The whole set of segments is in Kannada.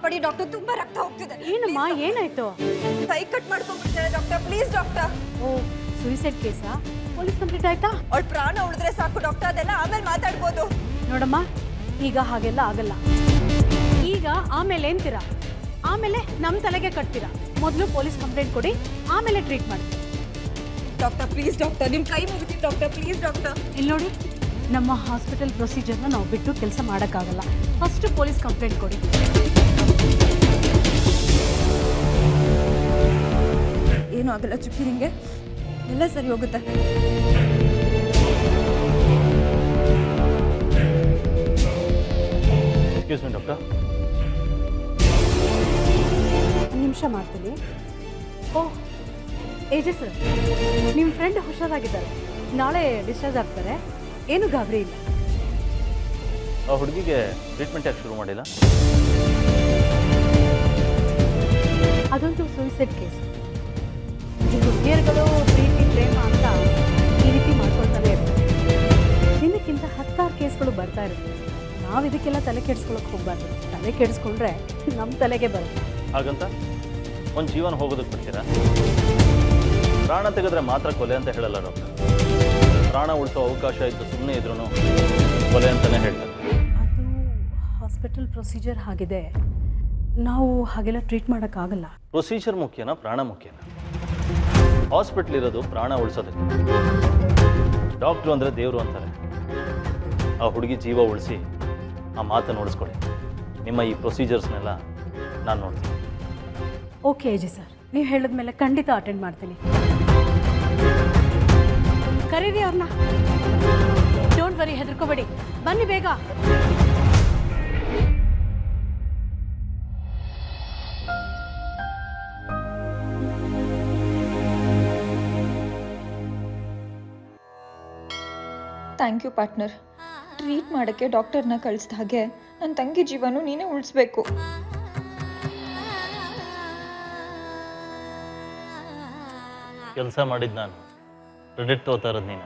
ಮಾಡಿ ಡಾಕ್ಟರ್, ತುಂಬಾ ರಕ್ತ ಹೋಗ್ತಿದೆ. ಏನಮ್ಮ, ಏನಾಯ್ತು? ಕೈ ಕಟ್ ಮಾಡ್ಕೊಂಡ್ಬಿಡ್ತಾರೆ doctor, please doctor. Oh, suicide ಕೇಸಾ? ಪೊಲೀಸ್ ಕಂಪ್ಲೀಟ್ ಆಯ್ತಾ? ಅವಳ ಪ್ರಾಣ ಉಳಿದ್ರೆ ಸಾಕು ಡಾಕ್ಟರ್, ಅದೆಲ್ಲ ಆಮೇಲೆ ಮಾತಾಡ್ಬೋದು. ನೋಡಮ್ಮ, ಈಗ ಹಾಗೆಲ್ಲ ಆಗಲ್ಲ. ಈಗ ಆಮೇಲೆ ಏನ್ತೀರಾ? ಆಮೇಲೆ ನಮ್ಮ ತಲೆಗೆ ಕಟ್ತೀರಾ. ಮೊದಲು ಪೊಲೀಸ್ ಕಂಪ್ಲೇಂಟ್ ಕೊಡಿ, ಆಮೇಲೆ ಟ್ರೀಟ್ ಮಾಡಿ. ಡಾಕ್ಟರ್ ಪ್ಲೀಸ್ ಡಾಕ್ಟರ್, ನಿಮ್ ಕೈ ಮುಗಿತೀನಿ ಡಾಕ್ಟರ್, ಪ್ಲೀಸ್ ಡಾಕ್ಟರ್. ಇಲ್ಲಿ ನೋಡಿ, ನಮ್ಮ ಹಾಸ್ಪಿಟಲ್ ಪ್ರೊಸೀಜರ್ನ ನಾವು ಬಿಟ್ಟು ಕೆಲಸ ಮಾಡೋಕ್ಕಾಗಲ್ಲ. ಫಸ್ಟ್ ಪೊಲೀಸ್ ಕಂಪ್ಲೇಂಟ್ ಕೊಡಿ. ಏನೂ ಆಗಲ್ಲ ಚುಕ್ಕಿ, ನಿಂಗೆ ಎಲ್ಲ ಸರಿ ಹೋಗುತ್ತೆ. Excuse me doctor. ನಿಮಿಷ ಮಾಡ್ತೀನಿ. ಓಹ್ ಏಜೆ ಸರ್, ನಿಮ್ಮ ಫ್ರೆಂಡ್ ಹುಷಾರಾಗಿದ್ದಾರೆ, ನಾಳೆ ಡಿಸ್ಚಾರ್ಜ್ ಆಗ್ತಾರೆ, ಏನು ಗಾಬರಿ ಇಲ್ಲ. ಆ ಹುಡುಗಿಗೆ ಟ್ರೀಟ್ಮೆಂಟ್ ಯಾಕೆ ಶುರು ಮಾಡಿಲ್ಲ? ಅದೊಂದು ಸೂಸೈಡ್ ಕೇಸ್. ಈ ಹುಡುಗಿಯರುಗಳು ಪ್ರೀತಿ ಪ್ರೇಮ ಅಂತ ಈ ರೀತಿ ಮಾಡ್ಕೊಳ್ತಾನೆ ಇರ್ತಾರೆ. ದಿನಕ್ಕಿಂತ 10 ಕೇಸ್ಗಳು ಬರ್ತಾ ಇರುತ್ತೆ. ನಾವು ಇದಕ್ಕೆಲ್ಲ ತಲೆ ಕೆಡಿಸ್ಕೊಳಕ್ಕೆ ಹೋಗ್ಬಾರ್ದು. ತಲೆ ಕೆಡಿಸ್ಕೊಂಡ್ರೆ ನಮ್ಮ ತಲೆಗೆ ಬರುತ್ತೆ. ಹಾಗಂತ ಒಂದು ಜೀವನ ಹೋಗೋದಕ್ಕೆ ಬಿಡ್ತೀರಾ? ಪ್ರಾಣ ತೆಗೆದ್ರೆ ಮಾತ್ರ ಕೊಲೆ ಅಂತ ಹೇಳಲ್ಲ ಡಾಕ್ಟರ್. ಪ್ರಾಣ ಉಳಿಸೋ ಅವಕಾಶ ಇದ್ದು ಸುಮ್ಮನೆ ಇದ್ರೂ ಕೊಲೆ ಅಂತಲೇ ಹೇಳ್ತಾರೆ. ಅದು ಹಾಸ್ಪಿಟಲ್ ಪ್ರೊಸೀಜರ್ ಆಗಿದೆ, ನಾವು ಹಾಗೆಲ್ಲ ಟ್ರೀಟ್ ಮಾಡೋಕ್ಕಾಗಲ್ಲ. ಪ್ರೊಸೀಜರ್ ಮುಖ್ಯನಾ ಪ್ರಾಣ ಮುಖ್ಯನಾ? ಹಾಸ್ಪಿಟ್ಲ್ ಇರೋದು ಪ್ರಾಣ ಉಳಿಸೋದಕ್ಕೆ. ಡಾಕ್ಟ್ರು ಅಂದರೆ ದೇವರು ಅಂತಾರೆ. ಆ ಹುಡುಗಿ ಜೀವ ಉಳಿಸಿ ಆ ಮಾತನ್ನು ಉಳಿಸ್ಕೊಳ್ಳಿ. ನಿಮ್ಮ ಈ ಪ್ರೊಸೀಜರ್ಸ್ನೆಲ್ಲ ನಾನು ನೋಡ್ತೀನಿ. ಓಕೆ ಅಜಯ್ ಸರ್, ನೀವು ಹೇಳಿದ್ಮೇಲೆ ಖಂಡಿತ ಅಟೆಂಡ್ ಮಾಡ್ತೀನಿ. ಕರೀರಿ ಅವ್ರನ್ನ. ಡೋಂಟ್ ವರಿ, ಹೆದರ್ಕೋಬೇಡಿ, ಬನ್ನಿ ಬೇಗ. Thank you partner. ಟ್ರೀಟ್ ಮಾಡೋಕ್ಕೆ ಡಾಕ್ಟರ್ನ ಕಳಿಸಿದ ಹಾಗೆ ನನ್ನ ತಂಗಿ ಜೀವನೂ ನೀನೇ ಉಳಿಸ್ಬೇಕು. ಕೆಲಸ ಮಾಡಿದ್ದು ನಾನು, ಕ್ರೆಡಿಟ್ ತಗೋತಾ ಇರೋದು ನೀನು.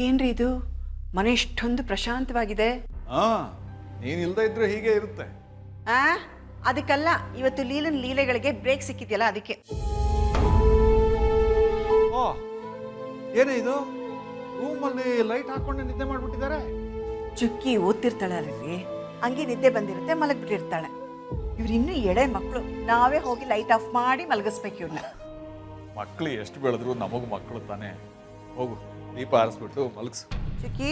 ಏನ್ರಿ ಇದು? ಮನೆ ಇಷ್ಟೊಂದು ಪ್ರಶಾಂತವಾಗಿದೆ. ನೀನ್ ಇಲ್ದೇ ಇದ್ರೆ ಹೀಗೆ ಇರುತ್ತೆ. ಅದಕ್ಕಲ್ಲ, ಇವತ್ತು ಲೀಲನ್ ಲೀಲೆಗಳಿಗೆ ಬ್ರೇಕ್ ಸಿಕ್ಕಿದ್ಯಲ್ಲ ಅದಕ್ಕೆ. ಓ, ಏನೇ ಇದು? ರೂಮಲ್ಲಿ ಲೈಟ್ ಹಾಕೊಂಡು ನಿದ್ದೆ ಮಾಡ್ಬಿಟ್ಟಿದ್ದಾರೆ. ಚುಕ್ಕಿ ಓದ್ತಿರ್ತಾಳಲ್ರಿ, ಹಂಗೆ ನಿದ್ದೆ ಬಂದಿರುತ್ತೆ, ಮಲಗ್ಬಿಟ್ಟಿರ್ತಾಳೆ. ಇವ್ರು ಇನ್ನೂ ಎಳೆ ಮಕ್ಕಳು, ನಾವೇ ಹೋಗಿ ಲೈಟ್ ಆಫ್ ಮಾಡಿ ಮಲಗಿಸ್ಬೇಕು ಇವ್ರನ್ನ. ಮಕ್ಕಳು ಎಷ್ಟು ಬೆಳೆದ್ರು ನಮಗೂ ಮಕ್ಕಳು ತಾನೇ. ಹೋಗು, ದೀಪ ಆರಿಸ್ಬಿಟ್ಟು ಮಲಗಿಸು. ಚುಕ್ಕಿ,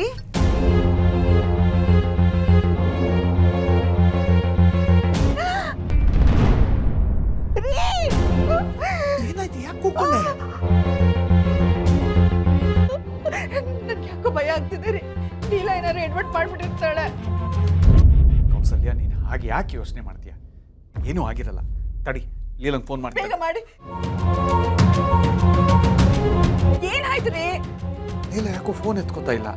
ಏನಾಯ್ತು? ಯಾಕೆ ಕೂತ್ಕೊಂಡೆ? ನನ್ಗೆ ಯಾಕೋ ಭಯ ಆಗ್ತಿದೆ ರೀ. ಲೀಲಾ ಏನಾದ್ರು ಎಡ್ವರ್ಟ್ ಮಾಡ್ಬಿಟ್ಟಿರ್ತಾಳೆ. ಕೌಸಲ್ಯ, ನೀನು ಹಾಗೆ ಯಾಕೆ ಯೋಚನೆ ಮಾಡ್ತೀಯ? ಏನೂ ಆಗಿರಲ್ಲ. ತಡಿ, ಲೀಲಂಗೆ ಫೋನ್ ಮಾಡಿ. ಬೇಗ ಮಾಡಿ. ಏನಾಯ್ತು ರೀ? ಲೀಲ ಯಾಕೋ ಫೋನ್ ಎತ್ಕೋತಾ ಇಲ್ಲ.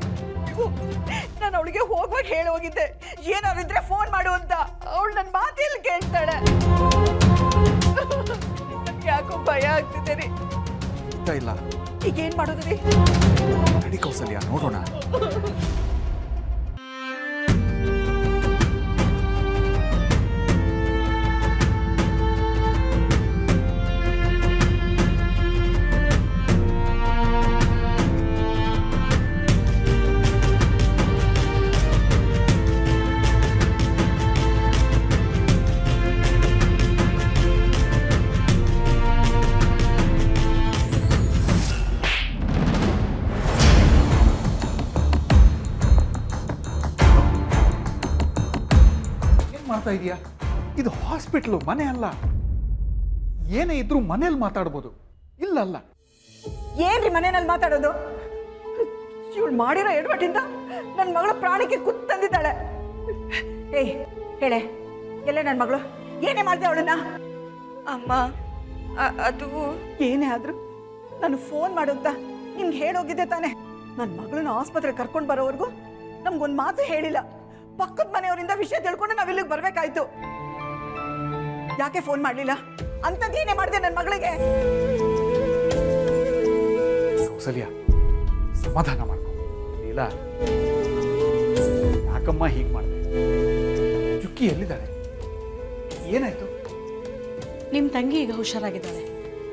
ನಾನು ಅವಳಿಗೆ ಹೋಗುವಾಗ ಹೇಳಿ ಹೋಗಿದ್ದೆ, ಏನಾದ್ರು ಇದ್ರೆ ಫೋನ್ ಮಾಡು ಅಂತ. ಅವಳು ನನ್ನ ಮಾತೆಲ್ಲಿ ಕೇಳ್ತಾಳೆ. ಯಾಕೋ ಭಯ ಆಗ್ತಿದೆ ರೀ. ಇಲ್ಲ, ಈಗ ಏನ್ ಮಾಡೋದು ರೀ? ತಡಿ ಕೌಸಲ್ಯ, ನೋಡೋಣ. ಮಾಡ್ತಾ ಇದೀಯಾ? ಇದು ಹಾಸ್ಪಿಟ್ಲು, ಮನೆ ಅಲ್ಲ. ಏನೇ ಇದ್ರೂ ಮನೇಲಿ ಮಾತಾಡ್ಬೋದು, ಇಲ್ಲಲ್ಲ. ಏನ್ರಿ ಮನೆಯಲ್ಲಿ ಮಾತಾಡೋದು? ಇವಳು ಮಾಡಿರೋ ಎಡವಟ್ಟಿಂದ ನನ್ನ ಮಗಳ ಪ್ರಾಣಕ್ಕೆ ಕುತ್ತು ತಂದಿದ್ದಾಳೆ. ಏಯ್ ಹೇಳೆ, ಎಲ್ಲೇ ನನ್ನ ಮಗಳು? ಏನೇ ಮಾಡಿದೆ ಅವಳನ್ನ? ಅಮ್ಮ, ಅದು ಏನೇ ಆದ್ರೂ ನಾನು ಫೋನ್ ಮಾಡು ಅಂತ ನಿಮ್ಗೆ ಹೇಳೋಗಿದ್ದೆ ತಾನೆ. ನನ್ನ ಮಗಳನ್ನ ಆಸ್ಪತ್ರೆ ಕರ್ಕೊಂಡು ಬರೋವರೆಗೂ ನಮ್ಗೊಂದು ಮಾತು ಹೇಳಿಲ್ಲ. ಪಕ್ಕದ ಮನೆಯವರಿಂದ ವಿಷಯ ತಿಳ್ಕೊಂಡು ನಾವು ಇಲ್ಲಿಗೆ ಬರ್ಬೇಕಾಯ್ತು. ಯಾಕೆ ಫೋನ್ ಮಾಡಲಿಲ್ಲ? ಅಂಥದ್ದೇನೇ ಮಾಡಿದೆ ನನ್ನ ಮಗಳಿಗೆ? ಕೌಸಲ್ಯ, ಸಮಾಧಾನ ಮಾಡ್ಕೊ. ಇಲ್ಲ, ಯಾಕಮ್ಮ ಹೀಗೆ ಮಾಡಿದೆ? ಚುಕ್ಕಿ ಎಲ್ಲಿದ್ದಾಳೆ? ಏನಾಯ್ತು? ನಿಮ್ಮ ತಂಗಿ ಈಗ ಹುಷಾರಾಗಿದ್ದಾಳೆ.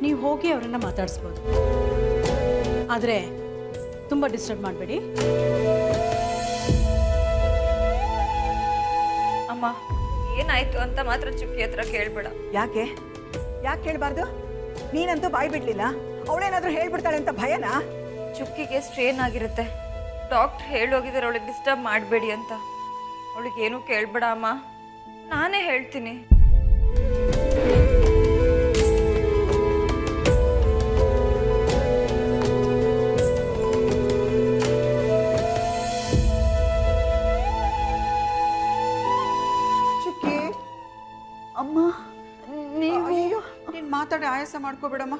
ನೀವು ಹೋಗಿ ಅವರನ್ನ ಮಾತಾಡಿಸ್ಬೋದು. ಆದರೆ ತುಂಬ ಡಿಸ್ಟರ್ಬ್ ಮಾಡಬೇಡಿ. ಅಮ್ಮ ಏನಾಯ್ತು ಅಂತ ಮಾತ್ರ ಚುಕ್ಕಿ ಹತ್ರ ಕೇಳ್ಬೇಡ. ಯಾಕೆ ಕೇಳಬಾರ್ದು? ನೀನಂತೂ ಬಾಯಿ ಬಿಡ್ಲಿಲ್ಲ. ಅವಳೇನಾದ್ರೂ ಹೇಳ್ಬಿಡ್ತಾಳೆ ಅಂತ ಭಯನಾ? ಚುಕ್ಕಿಗೆ ಸ್ಟ್ರೇನ್ ಆಗಿರುತ್ತೆ. ಡಾಕ್ಟರ್ ಹೇಳೋಗಿದ್ದಾರೆ ಅವಳಿಗೆ ಡಿಸ್ಟರ್ಬ್ ಮಾಡಬೇಡಿ ಅಂತ. ಅವಳಿಗೇನು ಕೇಳ್ಬೇಡ ಅಮ್ಮ, ನಾನೇ ಹೇಳ್ತೀನಿ. ಚುಕ್ಕಿ, ಅಮ್ಮ ನೀವು ಅಯ್ಯೋ, ನೀನು ಮಾತಾಡಿ ಆಯಾಸ ಮಾಡ್ಕೋಬೇಡಮ್ಮ.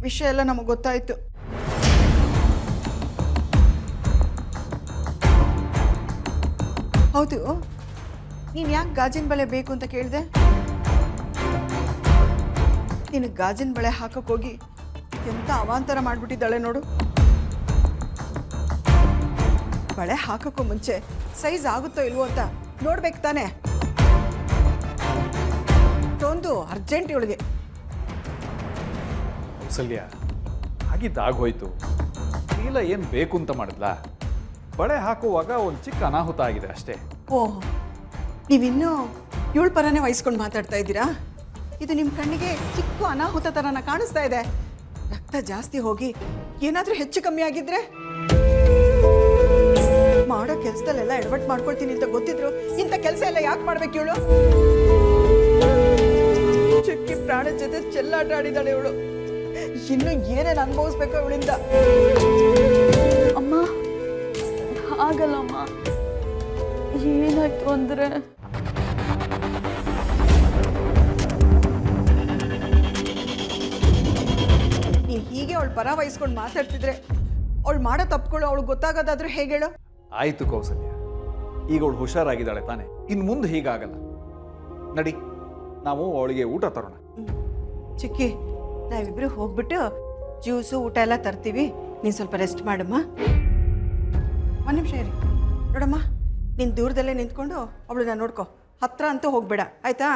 ವಿಷಯ ಎಲ್ಲ ನಮಗೆ ಗೊತ್ತಾಯ್ತು. ಹೌದು, ನೀನು ಯಾಕೆ ಗಾಜಿನ ಬಳೆ ಬೇಕು ಅಂತ ಕೇಳಿದೆ? ನಿನಗೆ ಗಾಜಿನ ಬಳೆ ಹಾಕಕ್ಕೆ ಹೋಗಿ ಎಂತ ಅವಾಂತರ ಮಾಡಿಬಿಟ್ಟಿದ್ದಾಳೆ ನೋಡು. ಬಳೆ ಹಾಕಕ್ಕೂ ಮುಂಚೆ ಸೈಜ್ ಆಗುತ್ತೋ ಇಲ್ವೋ ಅಂತ ನೋಡ್ಬೇಕು ತಾನೆ. ಒಂದು ಅರ್ಜೆಂಟ್ ಇವಳಿಗೆ. ಕೌಸಲ್ಯ, ಆಗಿದ್ದಾಗೋಯ್ತು. ನೀಲ ಏನು ಬೇಕು ಅಂತ ಮಾಡಿದ್ಲಾ? ಬಳೆ ಹಾಕುವಾಗ ಒಂದು ಚಿಕ್ಕ ಅನಾಹುತ ಆಗಿದೆ ಅಷ್ಟೇ. ಓಹ್, ನೀವಿನ್ನೂ ಇವಳ ಪರನೇ ವಹಿಸ್ಕೊಂಡು ಮಾತಾಡ್ತಾ ಇದ್ದೀರಾ? ಇದು ನಿಮ್ಮ ಕಣ್ಣಿಗೆ ಚಿಕ್ಕ ಅನಾಹುತ ಥರನ ಕಾಣಿಸ್ತಾ ಇದೆ. ರಕ್ತ ಜಾಸ್ತಿ ಹೋಗಿ ಏನಾದರೂ ಹೆಚ್ಚು ಕಮ್ಮಿ ಆಗಿದ್ರೆ? ಮಾಡೋ ಕೆಲಸದಲ್ಲೆಲ್ಲ ಎಡವಟ್ಟು ಮಾಡ್ಕೊಳ್ತೀನಿ ಅಂತ ಗೊತ್ತಿದ್ರು ಇಂಥ ಕೆಲಸ ಎಲ್ಲ ಯಾಕೆ ಮಾಡ್ಬೇಕು ಇವಳು? ಚುಕ್ಕಿ ಪ್ರಾಣದ ಜೊತೆ ಚೆಲ್ಲಾಟ ಆಡಿದಾಳೆ ಇವಳು. ಇನ್ನು ಏನೇನು ಅನುಭವಿಸ್ಬೇಕು ಇವಳಿಂದ? ಅಮ್ಮ ಆಗಲ್ಲಮ್ಮ. ಏನಾಯ್ತು ಅಂದ್ರೆ ನೀನು ಹೀಗೆ ಅವಳು ಪರ ವಹಿಸ್ಕೊಂಡು ಮಾತಾಡ್ತಿದ್ರೆ ಅವಳು ಮಾಡೋ ತಪ್ಪುಗಳು ಅವಳು ಗೊತ್ತಾಗೋದಾದ್ರೂ ಹೇಗೆ ಹೇಳು? ಆಯ್ತು ಕೌಸಲ್ಯ, ಈಗ ಅವಳು ಹುಷಾರಾಗಿದ್ದಾಳೆ ತಾನೆ. ಇನ್ನು ಮುಂದೆ ಹೀಗಾಗಲ್ಲ. ನಡಿ, ನಾವು ಅವಳಿಗೆ ಊಟ ತರೋಣ. ಚಿಕ್ಕಿ, ನಾವಿಬ್ರು ಹೋಗ್ಬಿಟ್ಟು ಜ್ಯೂಸು ಊಟ ಎಲ್ಲ ತರ್ತೀವಿ. ನೀನು ಸ್ವಲ್ಪ ರೆಸ್ಟ್ ಮಾಡಮ್ಮ. ಒಂದು ನಿಮಿಷ ಇರಿ. ನೋಡಮ್ಮ, ನೀನು ದೂರದಲ್ಲೇ ನಿಂತ್ಕೊಂಡು ಅವಳನ್ನ ನೋಡ್ಕೊ. ಹತ್ರ ಅಂತೂ ಹೋಗ್ಬೇಡ, ಆಯ್ತಾ?